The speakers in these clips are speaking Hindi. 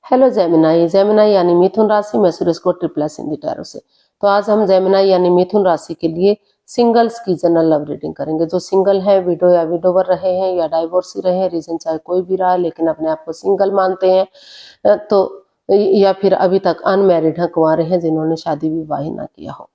Hello Gemini. जेमिनाई यानी मिथुन राशि में सुरेश को ट्रिपल हिंदी टैरो से। तो आज हम जेमिनाई यानी मिथुन राशि के लिए सिंगल्स की जनरल लव रीडिंग करेंगे। जो सिंगल है, विडो या विडोवर रहे हैं या डाइवोर्सी रहे हैं, रीजन चाहे कोई भी रहा है लेकिन अपने आप को सिंगल मानते हैं, तो या फिर अभी तक अनमैरिड हैं, कुंवारे हैं जिन्होंने शादी विवाह ना किया हो,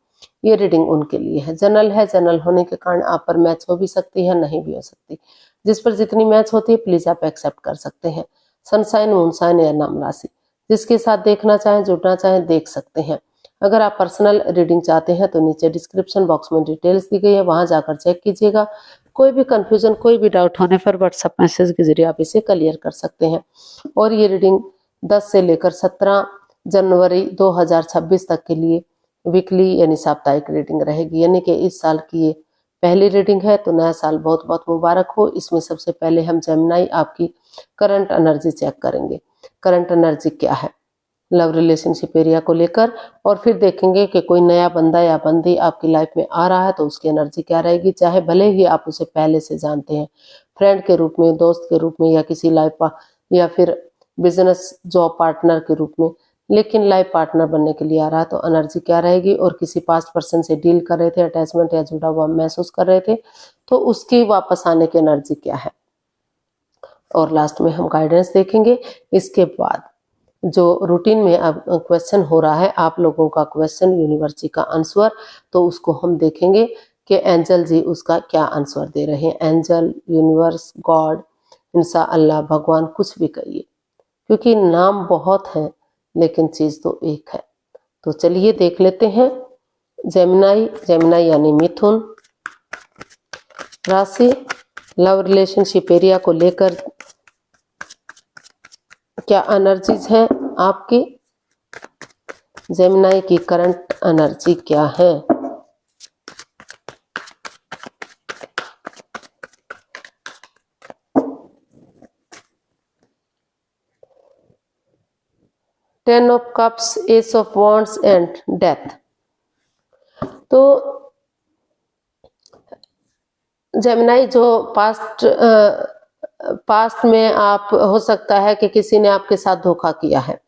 ये रीडिंग उनके लिए है। जनरल है, जनरल होने के कारण आप पर मैच हो भी सकती है, नहीं भी हो सकती। जिस पर जितनी मैच होती है प्लीज आप एक्सेप्ट कर सकते हैं। सनसाइन, मूनसाइन या नाम राशि, जिसके साथ देखना चाहें, जुड़ना चाहें, देख सकते हैं। अगर आप पर्सनल रीडिंग चाहते हैं तो नीचे डिस्क्रिप्शन बॉक्स में डिटेल्स दी गई है, वहां जाकर चेक कीजिएगा। कोई भी कंफ्यूजन, कोई भी डाउट होने पर व्हाट्सएप मैसेज के जरिए आप इसे क्लियर कर सकते हैं। और ये रीडिंग 10 से लेकर 17 जनवरी 2026 तक के लिए वीकली यानी साप्ताहिक रीडिंग रहेगी। यानी कि इस साल की ये पहली रीडिंग है, तो नया साल बहुत बहुत मुबारक हो। इसमें सबसे पहले हम जेमिनाई आपकी करंट एनर्जी चेक करेंगे। करंट एनर्जी क्या है लव रिलेशनशिप एरिया को लेकर, और फिर देखेंगे कि कोई नया बंदा या बंदी आपकी लाइफ में आ रहा है तो उसकी एनर्जी क्या रहेगी। चाहे भले ही आप उसे पहले से जानते हैं, फ्रेंड के रूप में, दोस्त के रूप में, या किसी लाइफ या फिर बिजनेस जॉब पार्टनर के रूप में, लेकिन लाइफ पार्टनर बनने के लिए आ रहा है तो एनर्जी क्या रहेगी। और किसी पास्ट पर्सन से डील कर रहे थे, अटैचमेंट या जुड़ा हुआ महसूस कर रहे थे, तो उसकी वापस आने की एनर्जी क्या है। और लास्ट में हम गाइडेंस देखेंगे। इसके बाद जो रूटीन में अब क्वेश्चन हो रहा है, आप लोगों का क्वेश्चन, यूनिवर्स का आंसर, तो उसको हम देखेंगे कि एंजल जी उसका क्या आंसर दे रहे हैं। एंजल, यूनिवर्स, गॉड, इंसा, अल्लाह, भगवान, कुछ भी कहिए, क्योंकि नाम बहुत है लेकिन चीज तो एक है। तो चलिए देख लेते हैं। जेमिनाई, जेमिनाई यानी मिथुन राशि, लव रिलेशनशिप एरिया को लेकर क्या एनर्जीज हैं आपकी। जेमिनाई की करंट एनर्जी क्या है। Ten of cups, S of wands and death. तो जेमिनाई जो पास्ट में आप हो सकता है कि किसी ने आपके साथ धोखा किया है,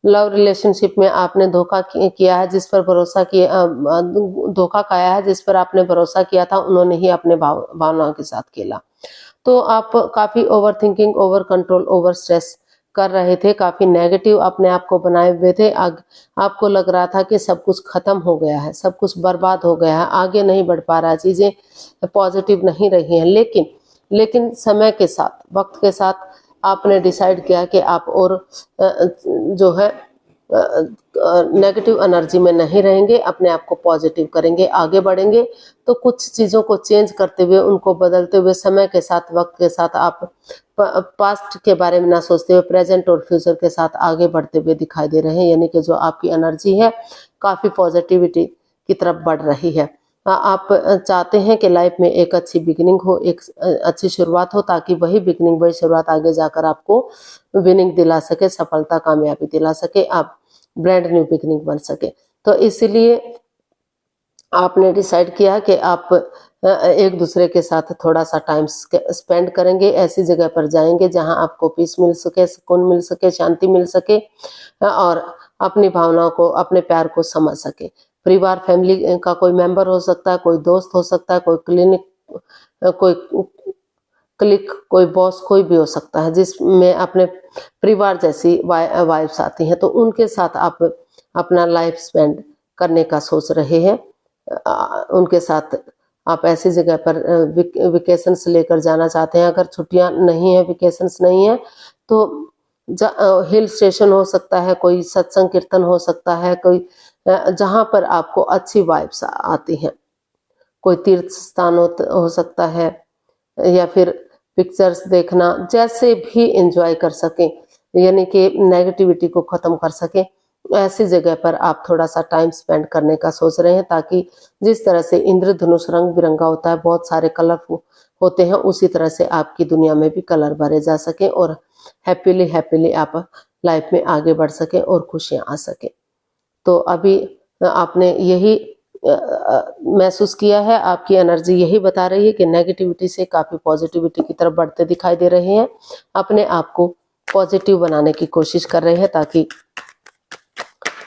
लव रिलेशनशिप में आपने धोखा किया है, जिस पर भरोसा किया, धोखा खाया है, जिस पर आपने भरोसा किया था उन्होंने ही अपने भावनाओं के साथ खेला। तो आप काफी over thinking, over control, over stress कर रहे थे, काफी नेगेटिव अपने आप को बनाए हुए थे। आपको लग रहा था कि सब कुछ खत्म हो गया है, सब कुछ बर्बाद हो गया है, आगे नहीं बढ़ पा रहा है, चीजें पॉजिटिव नहीं रही हैं। लेकिन समय के साथ, वक्त के साथ आपने डिसाइड किया कि आप और जो है नेगेटिव एनर्जी में नहीं रहेंगे, अपने आप को पॉजिटिव करेंगे, आगे बढ़ेंगे। तो कुछ चीज़ों को चेंज करते हुए, उनको बदलते हुए, समय के साथ, वक्त के साथ आप पास्ट के बारे में ना सोचते हुए प्रेजेंट और फ्यूचर के साथ आगे बढ़ते हुए दिखाई दे रहे हैं। यानी कि जो आपकी एनर्जी है काफ़ी पॉजिटिविटी की तरफ बढ़ रही है। आप चाहते हैं कि लाइफ में एक अच्छी बिगिनिंग हो, एक अच्छी शुरुआत हो, ताकि वही बिगिनिंग, वही शुरुआत आगे जाकर आपको विनिंग दिला सके, सफलता, कामयाबी दिला सके, आप ब्रांड न्यू बिगिनिंग बन सके। तो इसलिए आपने डिसाइड किया कि आप एक दूसरे के साथ थोड़ा सा टाइम स्पेंड करेंगे, ऐसी जगह पर जाएंगे जहां आपको पीस मिल सके, सुकून मिल सके, शांति मिल सके, और अपनी भावनाओं को, अपने प्यार को समझ सके। परिवार, फैमिली का कोई मेंबर हो सकता है, कोई दोस्त हो सकता है, कोई क्लिक, कोई बॉस, कोई भी हो सकता है जिसमें अपने परिवार जैसी वाइब्स आती हैं, तो उनके साथ आप अपना लाइफ स्पेंड करने का सोच रहे हैं। उनके साथ आप ऐसी जगह पर वेकेशंस लेकर जाना चाहते हैं। अगर छुट्टियां नहीं है, वेकेशंस नहीं है, तो हिल स्टेशन हो सकता है, कोई सत्संग कीर्तन हो सकता है, कोई जहां पर आपको अच्छी वाइब्स आती हैं, कोई तीर्थ स्थान हो सकता है, या फिर पिक्चर्स देखना, जैसे भी एंजॉय कर सकें, यानी कि नेगेटिविटी को खत्म कर सकें, ऐसी जगह पर आप थोड़ा सा टाइम स्पेंड करने का सोच रहे हैं, ताकि जिस तरह से इंद्रधनुष रंग बिरंगा होता है, बहुत सारे कलर होते हैं, उसी तरह से आपकी दुनिया में भी कलर भरे जा सके और हैप्पीली आप लाइफ में आगे बढ़ सके और खुशियां आ सके। तो अभी आपने यही महसूस किया है, आपकी एनर्जी यही बता रही है कि नेगेटिविटी से काफी पॉजिटिविटी की तरफ बढ़ते दिखाई दे रहे हैं। अपने आप को पॉजिटिव बनाने की कोशिश कर रहे हैं, ताकि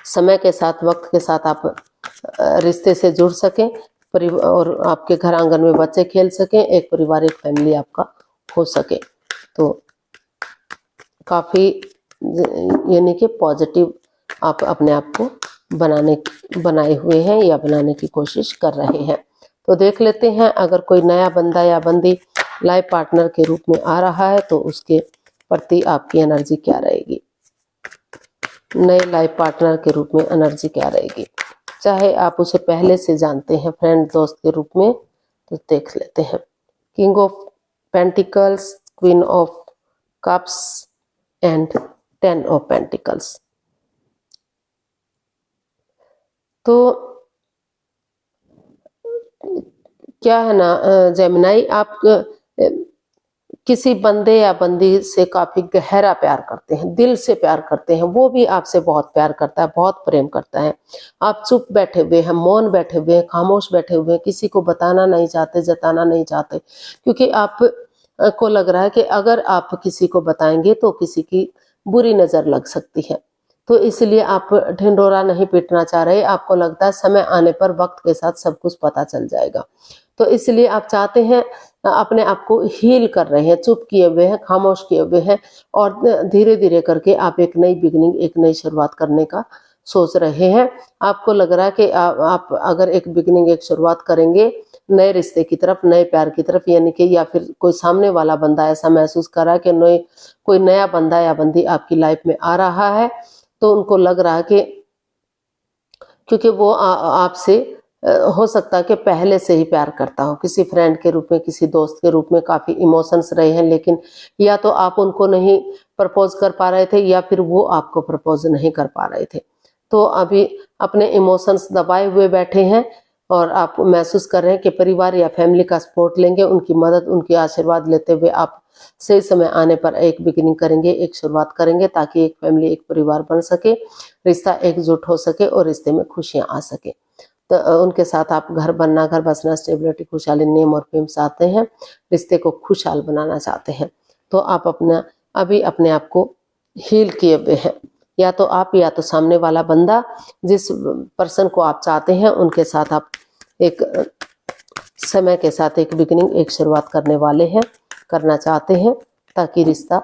समय के साथ, वक्त के साथ आप रिश्ते से जुड़ सकें और आपके घर आंगन में बच्चे खेल सकें, एक पारिवारिक फैमिली आपका हो सके। तो काफ़ी यानी कि पॉजिटिव आप अपने आप को बनाए हुए हैं या बनाने की कोशिश कर रहे हैं। तो देख लेते हैं, अगर कोई नया बंदा या बंदी लाइफ पार्टनर के रूप में आ रहा है तो उसके प्रति आपकी एनर्जी क्या रहेगी। नए लाइफ पार्टनर के रूप में एनर्जी क्या रहेगी, चाहे आप उसे पहले से जानते हैं फ्रेंड दोस्त के रूप में, तो देख लेते हैं। King of pentacles, queen of cups and 10 of pentacles. तो क्या है ना जेमिनाई, आप किसी बंदे या बंदी से काफी गहरा प्यार करते हैं, दिल से प्यार करते हैं, वो भी आपसे बहुत प्यार करता है, बहुत प्रेम करता है। आप चुप बैठे हुए हैं, मौन बैठे हुए हैं, खामोश बैठे हुए हैं, किसी को बताना नहीं चाहते, जताना नहीं चाहते, क्योंकि आप को लग रहा है कि अगर आप किसी को बताएंगे तो किसी की बुरी नजर लग सकती है। तो इसलिए आप ढिंढोरा नहीं पीटना चाह रहे, आपको लगता है समय आने पर वक्त के साथ सब कुछ पता चल जाएगा। तो इसलिए आप चाहते हैं, अपने आप को हील कर रहे हैं, चुप किए हुए हैं, खामोश किए हुए हैं, और धीरे धीरे करके आप एक नई बिगनिंग, एक नई शुरुआत करने का सोच रहे हैं। आपको लग रहा है कि आप अगर एक बिगनिंग, एक शुरुआत करेंगे नए रिश्ते की तरफ, नए प्यार की तरफ, यानी कि या फिर कोई सामने वाला बंदा ऐसा महसूस कर रहा है कि कोई नया बंदा या बंदी आपकी लाइफ में आ रहा है, तो उनको लग रहा है कि क्योंकि वो आपसे हो सकता है कि पहले से ही प्यार करता हो, किसी फ्रेंड के रूप में, किसी दोस्त के रूप में काफी इमोशंस रहे हैं, लेकिन या तो आप उनको नहीं प्रपोज कर पा रहे थे या फिर वो आपको प्रपोज नहीं कर पा रहे थे। तो अभी अपने इमोशंस दबाए हुए बैठे हैं और आप महसूस कर रहे हैं कि परिवार या फैमिली का सपोर्ट लेंगे, उनकी मदद, उनके आशीर्वाद लेते हुए आप सही समय आने पर एक बिगिनिंग करेंगे, एक शुरुआत करेंगे, ताकि एक फैमिली, एक परिवार बन सके, रिश्ता एकजुट हो सके और रिश्ते में खुशियां आ सके। तो उनके साथ आप घर बनना, घर बसना, स्टेबिलिटी, खुशहाली, नेम और फेम चाहते हैं, रिश्ते को खुशहाल बनाना चाहते हैं। तो आप अभी अपने आप को हील किए हुए हैं, या तो आप या तो सामने वाला बंदा, जिस पर्सन को आप चाहते हैं उनके साथ आप एक समय के साथ एक बिगिनिंग, एक शुरुआत करना चाहते हैं, ताकि रिश्ता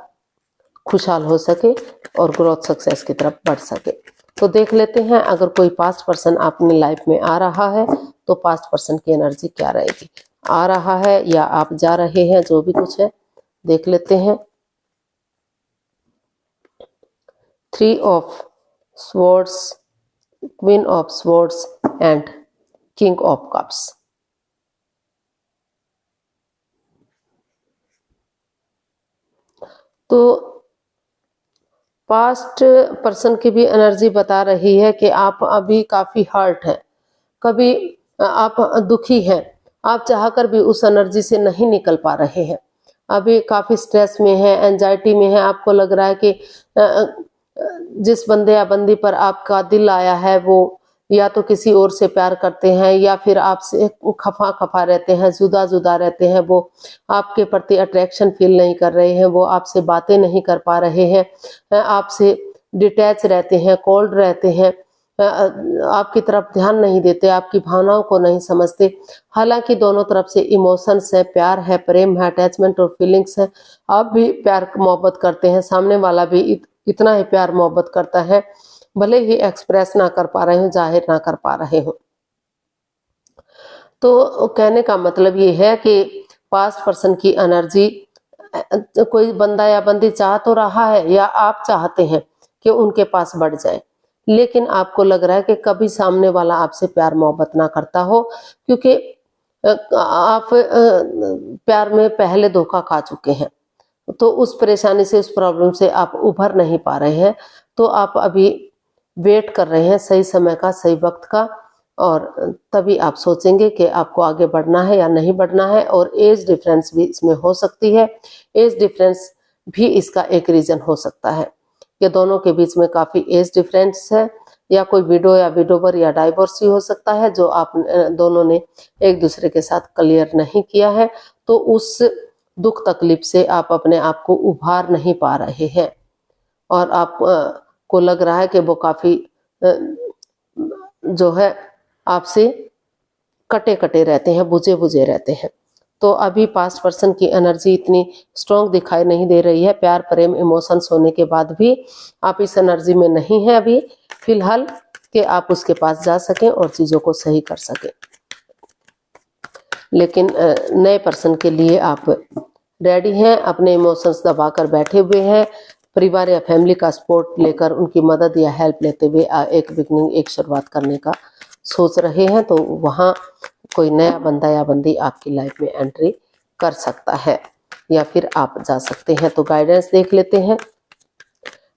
खुशहाल हो सके और ग्रोथ, सक्सेस की तरफ बढ़ सके। तो देख लेते हैं, अगर कोई पास्ट पर्सन अपनी लाइफ में आ रहा है तो पास्ट पर्सन की एनर्जी क्या रहेगी, आ रहा है या आप जा रहे हैं, जो भी कुछ है देख लेते हैं। 3 of swords, queen of swords and king of cups. तो पास्ट पर्सन की भी एनर्जी बता रही है कि आप अभी काफी हर्ट हैं, कभी आप दुखी हैं, आप चाहकर भी उस एनर्जी से नहीं निकल पा रहे हैं, अभी काफी स्ट्रेस में है, एंजाइटी में है। आपको लग रहा है कि जिस बंदे या बंदी पर आपका दिल आया है वो या तो किसी और से प्यार करते हैं या फिर आपसे खफा खफा रहते हैं, जुदा जुदा रहते हैं, वो आपके प्रति अट्रैक्शन फील नहीं कर रहे हैं, वो आपसे बातें नहीं कर पा रहे हैं, आपसे डिटैच रहते हैं, कोल्ड रहते हैं, आपकी तरफ ध्यान नहीं देते, आपकी भावनाओं को नहीं समझते। हालांकि दोनों तरफ से इमोशंस है, प्यार है, प्रेम है, अटैचमेंट और फीलिंग्स है। आप भी प्यार मोहब्बत करते हैं, सामने वाला भी इतना ही प्यार मोहब्बत करता है, भले ही एक्सप्रेस ना कर पा रहे हो, जाहिर ना कर पा रहे हो। तो कहने का मतलब ये है कि पास्ट पर्सन की एनर्जी, कोई बंदा या बंदी चाह तो रहा है या आप चाहते हैं कि उनके पास बढ़ जाए, लेकिन आपको लग रहा है कि कभी सामने वाला आपसे प्यार मोहब्बत ना करता हो, क्योंकि आप प्यार में पहले धोखा खा चुके हैं। तो उस परेशानी से, उस प्रॉब्लम से आप उभर नहीं पा रहे हैं। तो आप अभी वेट कर रहे हैं सही समय का, सही वक्त का, और तभी आप सोचेंगे कि आपको आगे बढ़ना है या नहीं बढ़ना है। और एज डिफरेंस भी इसमें हो सकती है, एज डिफरेंस भी इसका एक रीजन हो सकता है कि दोनों के बीच में काफी एज डिफरेंस है, या कोई विडो या विडोवर या डाइवोर्स भी हो सकता है जो आप दोनों ने एक दूसरे के साथ क्लियर नहीं किया है। तो उस दुख तकलीफ से आप अपने आप को उभार नहीं पा रहे हैं। और आप को लग रहा है कि वो काफ़ी जो है आपसे कटे कटे रहते हैं, बुझे बुझे रहते हैं। तो अभी पास्ट पर्सन की एनर्जी इतनी स्ट्रॉन्ग दिखाई नहीं दे रही है। प्यार प्रेम इमोशंस होने के बाद भी आप इस एनर्जी में नहीं हैं अभी फिलहाल कि आप उसके पास जा सकें और चीज़ों को सही कर सकें। लेकिन नए पर्सन के लिए आप रेडी हैं, अपने इमोशंस दबाकर बैठे हुए हैं, परिवार या फैमिली का सपोर्ट लेकर उनकी मदद या हेल्प लेते हुए एक बिगनिंग, एक शुरुआत करने का सोच रहे हैं। तो वहाँ कोई नया बंदा या बंदी आपकी लाइफ में एंट्री कर सकता है या फिर आप जा सकते हैं। तो गाइडेंस देख लेते हैं।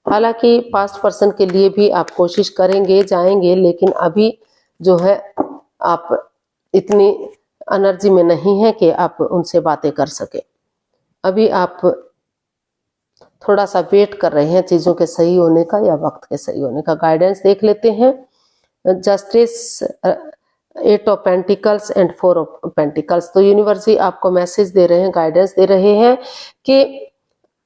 हालांकि पास्ट पर्सन के लिए भी आप कोशिश करेंगे, जाएंगे, लेकिन अभी जो है आप इतनी एनर्जी में नहीं है कि आप उनसे बातें कर सके। अभी आप थोड़ा सा वेट कर रहे हैं चीज़ों के सही होने का या वक्त के सही होने का। गाइडेंस देख लेते हैं। Justice, 8 of pentacles and 4 of pentacles. तो यूनिवर्स ही आपको मैसेज दे रहे हैं, गाइडेंस दे रहे हैं कि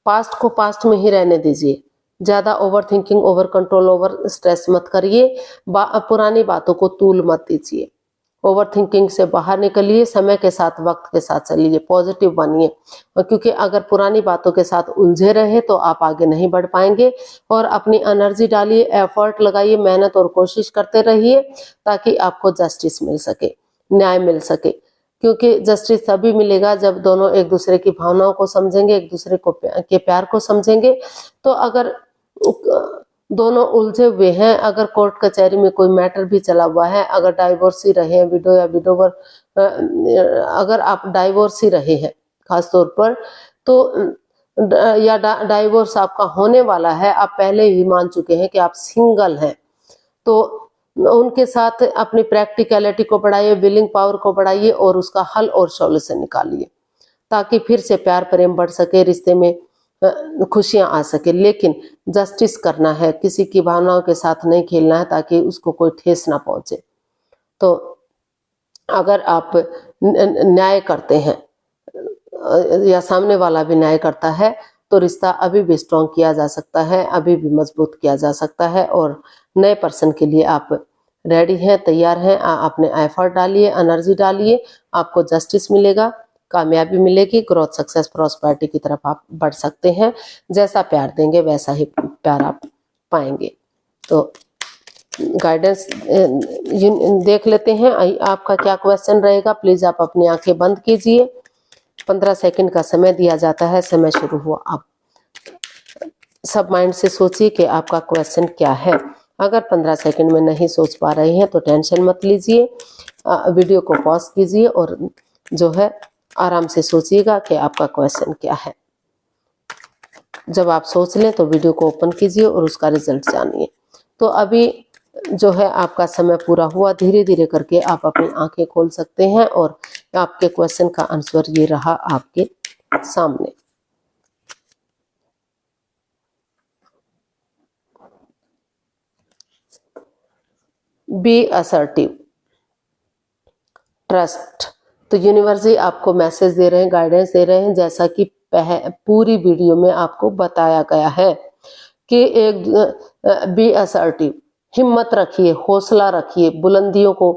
पास्ट को पास्ट में ही रहने दीजिए। ज़्यादा over thinking, over control, over stress मत करिए। पुरानी बातों को तूल मत दीजिए। ओवर थिंकिंग से बाहर निकलिए, समय के साथ, वक्त के साथ चलिए, पॉजिटिव बनिए। क्योंकि अगर पुरानी बातों के साथ उलझे रहे तो आप आगे नहीं बढ़ पाएंगे। और अपनी एनर्जी डालिए, एफर्ट लगाइए, मेहनत और कोशिश करते रहिए ताकि आपको जस्टिस मिल सके, न्याय मिल सके। क्योंकि जस्टिस तभी मिलेगा जब दोनों एक दूसरे की भावनाओं को समझेंगे, एक दूसरे को के प्यार को समझेंगे। तो अगर दोनों उलझे हुए हैं, अगर कोर्ट कचहरी में कोई मैटर भी चला हुआ है, अगर डाइवोर्सी रहे हैं, विडो या विडोवर, अगर आप डाइवोर्सी रहे हैं खास तौर पर, तो या डाइवोर्स आपका होने वाला है, आप पहले ही मान चुके हैं कि आप सिंगल हैं, तो उनके साथ अपनी प्रैक्टिकलिटी को बढ़ाइए, विलिंग पावर को बढ़ाइए और उसका हल और सॉल्यूशन निकालिए ताकि फिर से प्यार प्रेम बढ़ सके, रिश्ते में खुशियां आ सके। लेकिन जस्टिस करना है, किसी की भावनाओं के साथ नहीं खेलना है ताकि उसको कोई ठेस ना पहुंचे। तो अगर आप न्याय करते हैं या सामने वाला भी न्याय करता है तो रिश्ता अभी भी स्ट्रॉन्ग किया जा सकता है, अभी भी मजबूत किया जा सकता है। और नए पर्सन के लिए आप रेडी हैं, तैयार हैं। अपने एफर्ट डालिए, एनर्जी डालिए, आपको जस्टिस मिलेगा, कामयाबी मिलेगी, ग्रोथ, सक्सेस, प्रॉस्पेरिटी की तरफ आप बढ़ सकते हैं। जैसा प्यार देंगे वैसा ही प्यार आप पाएंगे। तो गाइडेंस देख लेते हैं आपका क्या क्वेश्चन रहेगा। प्लीज आप अपनी आंखें बंद कीजिए। 15 सेकंड का समय दिया जाता है। समय शुरू हुआ। आप सब माइंड से सोचिए कि आपका क्वेश्चन क्या है। अगर 15 सेकंड में नहीं सोच पा रहे हैं तो टेंशन मत लीजिए, वीडियो को पॉज कीजिए और जो है आराम से सोचिएगा कि आपका क्वेश्चन क्या है। जब आप सोच लें तो वीडियो को ओपन कीजिए और उसका रिजल्ट जानिए। तो अभी जो है आपका समय पूरा हुआ। धीरे धीरे करके आप अपनी आंखें खोल सकते हैं और आपके क्वेश्चन का आंसर ये रहा आपके सामने। Be assertive, trust. तो यूनिवर्स ही आपको मैसेज दे रहे हैं, गाइडेंस दे रहे हैं, जैसा कि पूरी वीडियो में आपको बताया गया है कि एक बी असर्टिव, हिम्मत रखिए, हौसला रखिए, बुलंदियों को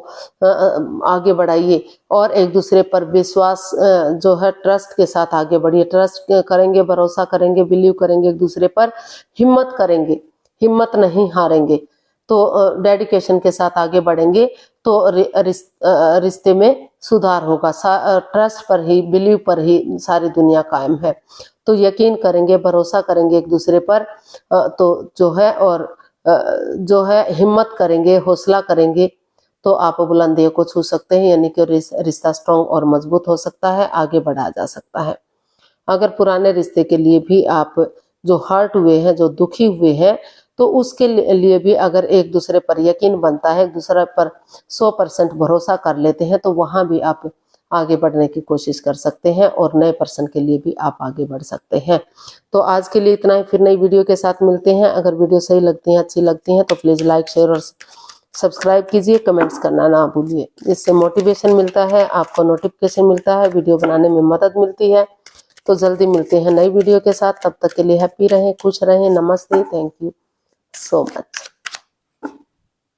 आगे बढ़ाइए और एक दूसरे पर विश्वास जो है ट्रस्ट के साथ आगे बढ़िए। ट्रस्ट करेंगे, भरोसा करेंगे, बिलीव करेंगे एक दूसरे पर, हिम्मत करेंगे, हिम्मत नहीं हारेंगे, तो डेडिकेशन के साथ आगे बढ़ेंगे तो रिश्ते में सुधार होगा। ट्रस्ट पर ही, बिलीव पर ही सारी दुनिया कायम है। तो यकीन करेंगे, भरोसा करेंगे एक दूसरे पर, तो जो है और जो है हिम्मत करेंगे, हौसला करेंगे तो आप बुलंदियों को छू सकते हैं, यानी कि रिश्ता स्ट्रॉन्ग और मजबूत हो सकता है, आगे बढ़ाया जा सकता है। अगर पुराने रिश्ते के लिए भी आप जो हर्ट हुए हैं, जो दुखी हुए हैं, तो उसके लिए भी अगर एक दूसरे पर यकीन बनता है, एक दूसरे पर 100% भरोसा कर लेते हैं, तो वहां भी आप आगे बढ़ने की कोशिश कर सकते हैं और नए पर्सन के लिए भी आप आगे बढ़ सकते हैं। तो आज के लिए इतना ही, फिर नई वीडियो के साथ मिलते हैं। अगर वीडियो सही लगती है, अच्छी लगती है तो प्लीज़ लाइक, शेयर और सब्सक्राइब कीजिए, कमेंट्स करना ना भूलिए। इससे मोटिवेशन मिलता है, आपको नोटिफिकेशन मिलता है, वीडियो बनाने में मदद मिलती है। तो जल्दी मिलते हैं नई वीडियो के साथ। तब तक के लिए हैप्पी रहें, खुश रहें। नमस्ते, थैंक यू सो मच।